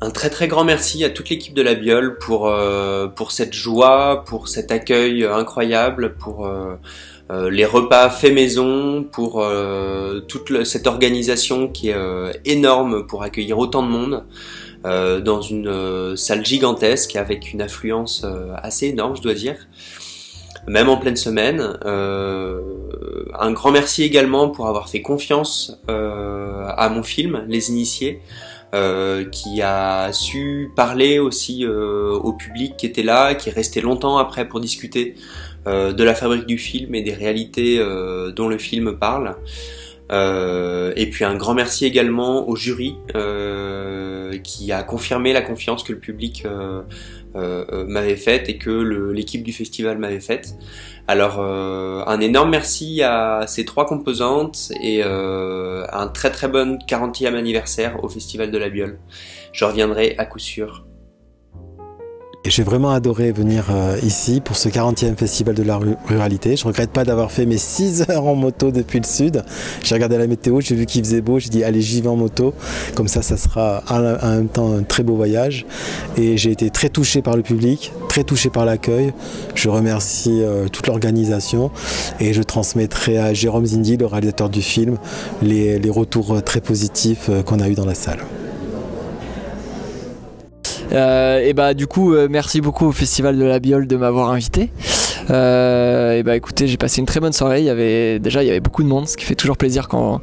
Un très très grand merci à toute l'équipe de La Biole pour cette joie, pour cet accueil incroyable, pour les repas faits maison, pour cette organisation qui est énorme pour accueillir autant de monde dans une salle gigantesque avec une affluence assez énorme, je dois dire, même en pleine semaine. Un grand merci également pour avoir fait confiance à mon film, Les Initiés, qui a su parler aussi au public qui était là, qui est resté longtemps après pour discuter de la fabrique du film et des réalités dont le film parle. Et puis un grand merci également au jury qui a confirmé la confiance que le public m'avait faite et que l'équipe du festival m'avait faite. Alors un énorme merci à ces trois composantes et un très très bon 40e anniversaire au Festival de La Biole. Je reviendrai à coup sûr. Et j'ai vraiment adoré venir ici pour ce 40e festival de la ruralité. Je regrette pas d'avoir fait mes 6 heures en moto depuis le sud. J'ai regardé la météo, j'ai vu qu'il faisait beau, j'ai dit allez j'y vais en moto. Comme ça sera en même temps un très beau voyage. Et j'ai été très touché par le public, très touché par l'accueil. Je remercie toute l'organisation et je transmettrai à Jérôme Zindi, le réalisateur du film, les retours très positifs qu'on a eu dans la salle. Et bah du coup merci beaucoup au Festival de La Biole de m'avoir invité. Et bah écoutez, j'ai passé une très bonne soirée. Il y avait beaucoup de monde, ce qui fait toujours plaisir quand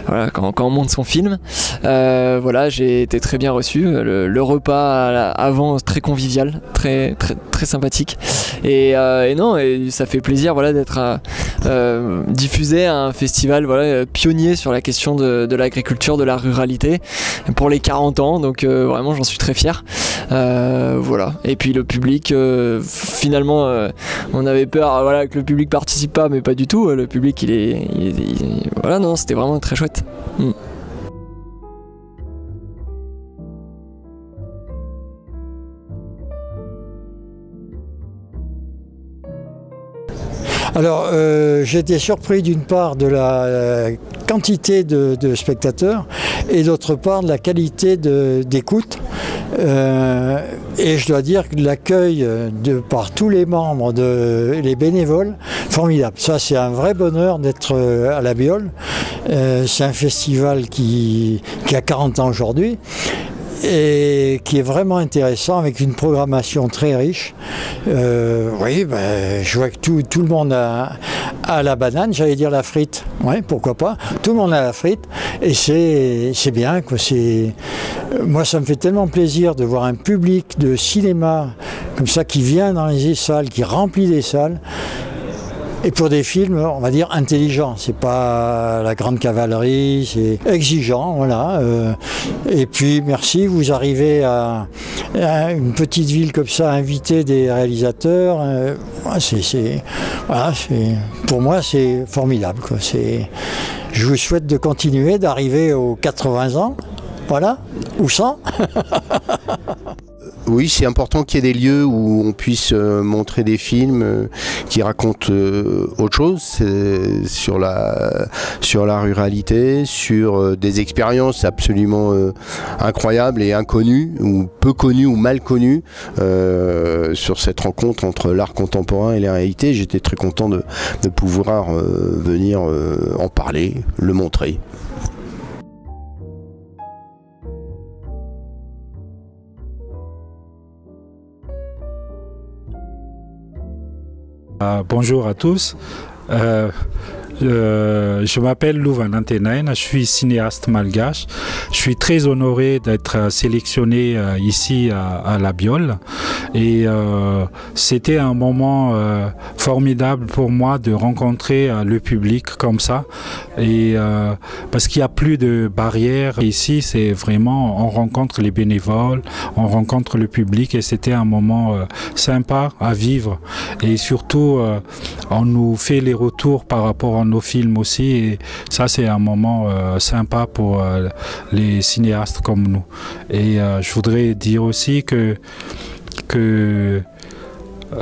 on monte son film. Voilà, j'ai été très bien reçu. Le repas avant très convivial, très sympathique. Et ça fait plaisir d'être diffusé à un festival pionnier sur la question de l'agriculture, de la ruralité pour les 40 ans. Donc vraiment j'en suis très fier. Voilà. Et puis le public, finalement on avait peur que le public participe pas, mais pas du tout. Le public non, c'était vraiment très chouette. Alors, j'ai été surpris d'une part de la quantité de spectateurs et d'autre part de la qualité d'écoute. Et je dois dire que l'accueil par tous les membres, les bénévoles, formidable. Ça, c'est un vrai bonheur d'être à La Biole. C'est un festival qui a 40 ans aujourd'hui et qui est vraiment intéressant avec une programmation très riche. Oui, je vois que tout le monde a la banane, j'allais dire la frite. Oui, pourquoi pas. Tout le monde a la frite et c'est bien, quoi. Moi, ça me fait tellement plaisir de voir un public de cinéma comme ça qui vient dans les salles, qui remplit les salles. Et pour des films, on va dire, intelligents. C'est pas la grande cavalerie, c'est exigeant, voilà. Et puis, merci, vous arrivez à une petite ville comme ça, à inviter des réalisateurs. Pour moi, c'est formidable, quoi. Je vous souhaite de continuer, d'arriver aux 80 ans, voilà, ou 100. Oui, c'est important qu'il y ait des lieux où on puisse montrer des films qui racontent autre chose sur la ruralité, sur des expériences absolument incroyables et inconnues, ou peu connues ou mal connues, sur cette rencontre entre l'art contemporain et la réalité. J'étais très content de pouvoir venir en parler, le montrer. Bonjour à tous. Je m'appelle Lou Van Antenaen, je suis cinéaste malgache. Je suis très honoré d'être sélectionné ici à La Biole. Et c'était un moment formidable pour moi de rencontrer le public comme ça. Et parce qu'il n'y a plus de barrières ici, c'est vraiment, on rencontre les bénévoles, on rencontre le public et c'était un moment sympa à vivre. Et surtout, on nous fait les retours par rapport à nos films aussi, et ça c'est un moment sympa pour les cinéastes comme nous. Et je voudrais dire aussi que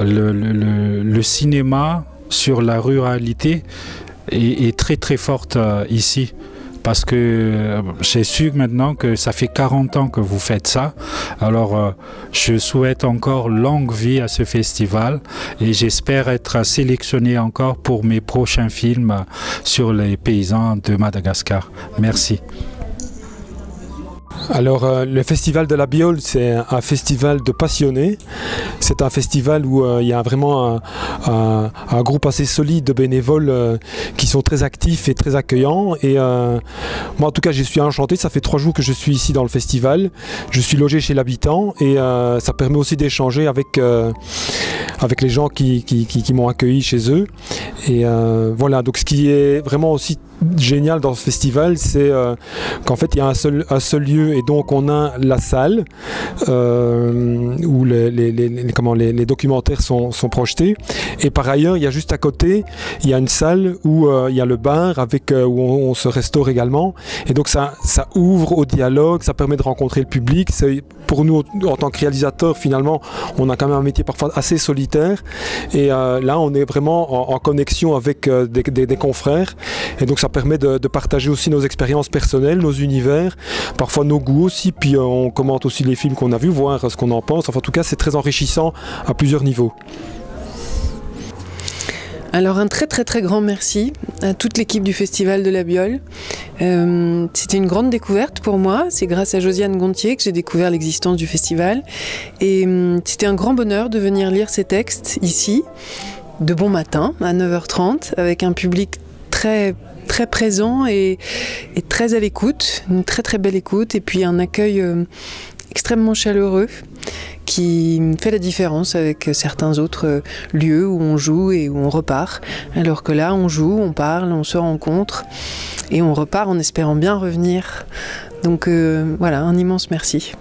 le cinéma sur la ruralité est très très forte ici. parce que j'ai su maintenant que ça fait 40 ans que vous faites ça. Alors je souhaite encore longue vie à ce festival et j'espère être sélectionné encore pour mes prochains films sur les paysans de Madagascar. Merci. Alors le festival de la Biole, c'est un festival de passionnés. C'est un festival où il y a vraiment un groupe assez solide de bénévoles qui sont très actifs et très accueillants. Et moi en tout cas je suis enchanté, ça fait 3 jours que je suis ici dans le festival. Je suis logé chez l'habitant et ça permet aussi d'échanger avec les gens qui m'ont accueilli chez eux. Et voilà, donc ce qui est vraiment aussi génial dans ce festival, c'est qu'en fait il y a un seul lieu et donc on a la salle où les documentaires sont projetés, et par ailleurs il y a juste à côté il y a une salle où il y a le bar où on se restaure également, et donc ça ouvre au dialogue, ça permet de rencontrer le public. Pour nous en tant que réalisateurs, finalement on a quand même un métier parfois assez solitaire, et là on est vraiment en connexion avec des confrères, et donc ça permet de partager aussi nos expériences personnelles, nos univers, parfois nos goûts aussi, puis on commente aussi les films qu'on a vus, voir ce qu'on en pense. Enfin, en tout cas, c'est très enrichissant à plusieurs niveaux. Alors un très très très grand merci à toute l'équipe du Festival de la Biole. C'était une grande découverte pour moi. C'est grâce à Josiane Gontier que j'ai découvert l'existence du festival. Et c'était un grand bonheur de venir lire ces textes ici, de bon matin, à 9h30, avec un public très très présent et très à l'écoute, une très très belle écoute, et puis un accueil extrêmement chaleureux qui fait la différence avec certains autres lieux où on joue et où on repart. Alors que là, on joue, on parle, on se rencontre et on repart en espérant bien revenir. Donc voilà, un immense merci.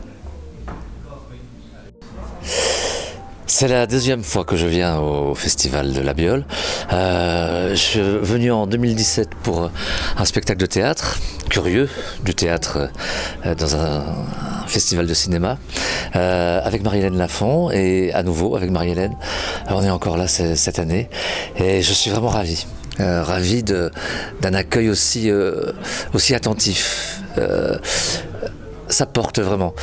C'est la 2e fois que je viens au Festival de la Biole. Je suis venu en 2017 pour un spectacle de théâtre, curieux, du théâtre dans un festival de cinéma, avec Marie-Hélène Lafont, et à nouveau avec Marie-Hélène. On est encore là cette année et je suis vraiment ravi. Ravi d'un accueil aussi attentif. Ça porte vraiment.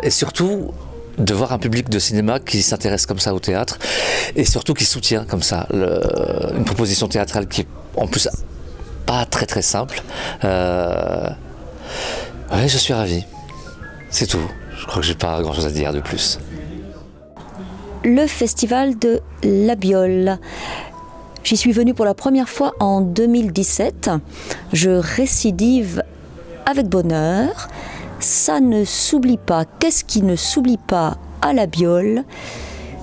Et surtout, de voir un public de cinéma qui s'intéresse comme ça au théâtre, et surtout qui soutient comme ça une proposition théâtrale qui est en plus pas très très simple. Ouais, je suis ravi. C'est tout. Je crois que j'ai pas grand chose à dire de plus. Le Festival de la Biole. J'y suis venue pour la première fois en 2017. Je récidive avec bonheur. Ça ne s'oublie pas. Qu'est-ce qui ne s'oublie pas à la Biole?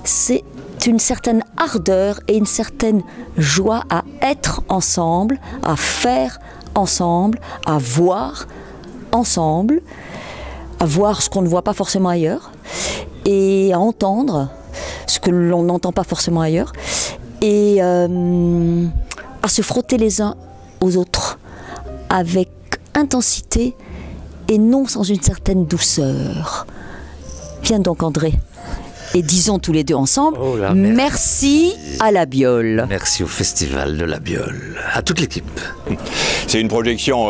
C'est une certaine ardeur et une certaine joie à être ensemble, à faire ensemble, à voir ensemble, à voir ce qu'on ne voit pas forcément ailleurs, et à entendre ce que l'on n'entend pas forcément ailleurs, et à se frotter les uns aux autres avec intensité et non sans une certaine douceur. Viens donc André, et disons tous les deux ensemble, oh là, merci à la Biole. Merci au Festival de la Biole, à toute l'équipe. C'est une projection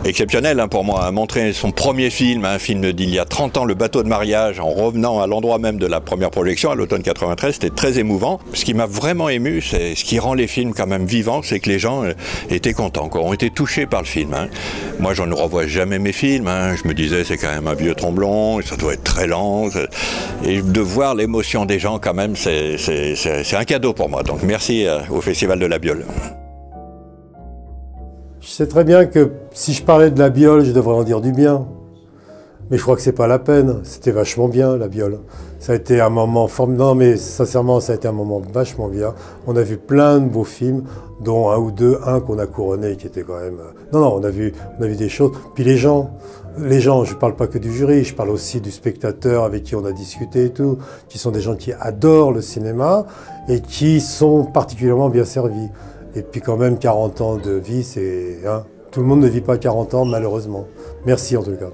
exceptionnelle pour moi, montrer son premier film, un film d'il y a 30 ans, Le bateau de mariage, en revenant à l'endroit même de la première projection, à l'automne 93, c'était très émouvant. Ce qui m'a vraiment ému, c'est ce qui rend les films quand même vivants, c'est que les gens étaient contents, ont été touchés par le film. Moi, je ne revois jamais mes films, je me disais, c'est quand même un vieux tromblon, ça doit être très lent, et de voir l'émotion des gens quand même, c'est un cadeau pour moi. Donc merci au Festival de la Biole. Je sais très bien que si je parlais de la Biole, je devrais en dire du bien. Mais je crois que c'est pas la peine. C'était vachement bien, la Biole. Ça a été un moment formidable. Non, mais sincèrement, ça a été un moment vachement bien. On a vu plein de beaux films, dont un ou deux, un qu'on a couronné, qui était quand même... Non, on a vu des choses. Puis les gens, je parle pas que du jury, je parle aussi du spectateur avec qui on a discuté et tout, qui sont des gens qui adorent le cinéma et qui sont particulièrement bien servis. Et puis quand même, 40 ans de vie, c'est... tout le monde ne vit pas 40 ans, malheureusement. Merci en tout cas.